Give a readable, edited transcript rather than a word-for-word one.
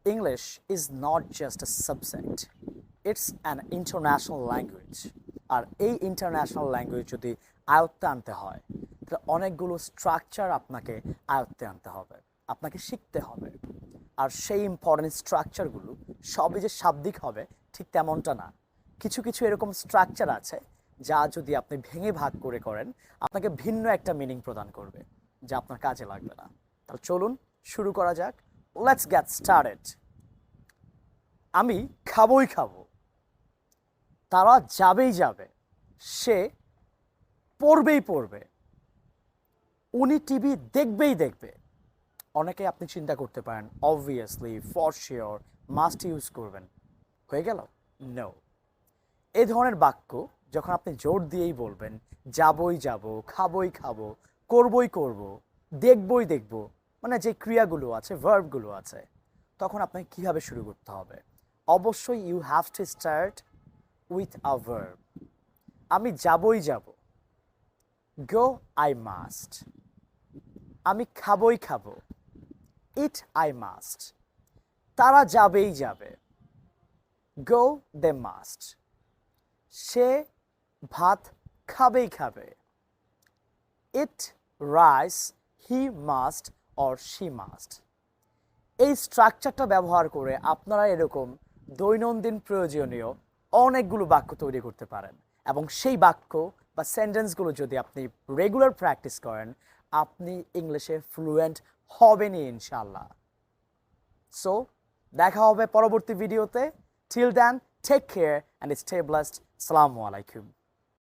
English is not just a subject, it's an international language. আর এই international language যদি আয়ত্তে আনতে হয় তাহলে অনেকগুলো স্ট্রাকচার আপনাকে আয়ত্তে আনতে হবে, আপনাকে শিখতে হবে। আর সেই ইম্পর্টেন্ট স্ট্রাকচারগুলো সবই যে শাব্দিক হবে ঠিক তেমনটা না। কিছু কিছু এরকম স্ট্রাকচার আছে যা যদি আপনি ভেঙে ভাগ করে করেন আপনাকে ভিন্ন একটা মিনিং প্রদান করবে, যা আপনার কাজে লাগবে না। তাহলে চলুন শুরু করা যাক। Let's get started. আমি খাবই খাবো, তারা যাবেই যাবে, সে পড়বেই পড়বে, উনি টিভি দেখবেই দেখবে। অনেকে আপনি চিন্তা করতে পারেন obviously, for sure, must use করবেন, হয়ে গেল? নো। এই ধরনের বাক্য যখন আপনি জোর দিয়েই বলবেন, যাবই যাব, খাবই খাবো, করবই করব, দেখবই দেখব, মানে যে ক্রিয়াগুলো আছে, ভার্বগুলো আছে, তখন আপনাকে কীভাবে শুরু করতে হবে? অবশ্যই you have to start with a verb. আমি যাবই যাব, গো আই মাস্ট। আমি খাবই খাবো, ইট আই মাস্ট। তারা যাবেই যাবে, গো দে মাস্ট। সে ভাত খাবেই খাবে, eat rice he must or she must. এই স্ট্রাকচারটা ব্যবহার করে আপনারা এরকম দৈনন্দিন প্রয়োজনীয় অনেকগুলো বাক্য তৈরি করতে পারেন, এবং সেই বাক্য বা সেন্টেন্সগুলো যদি আপনি রেগুলার প্র্যাকটিস করেন আপনি ইংলিশে ফ্লুয়েন্ট হবেনই ইনশাল্লাহ। সো দেখা হবে পরবর্তী ভিডিওতে। Till then, take care and stay blessed. আসসালামু আলাইকুম।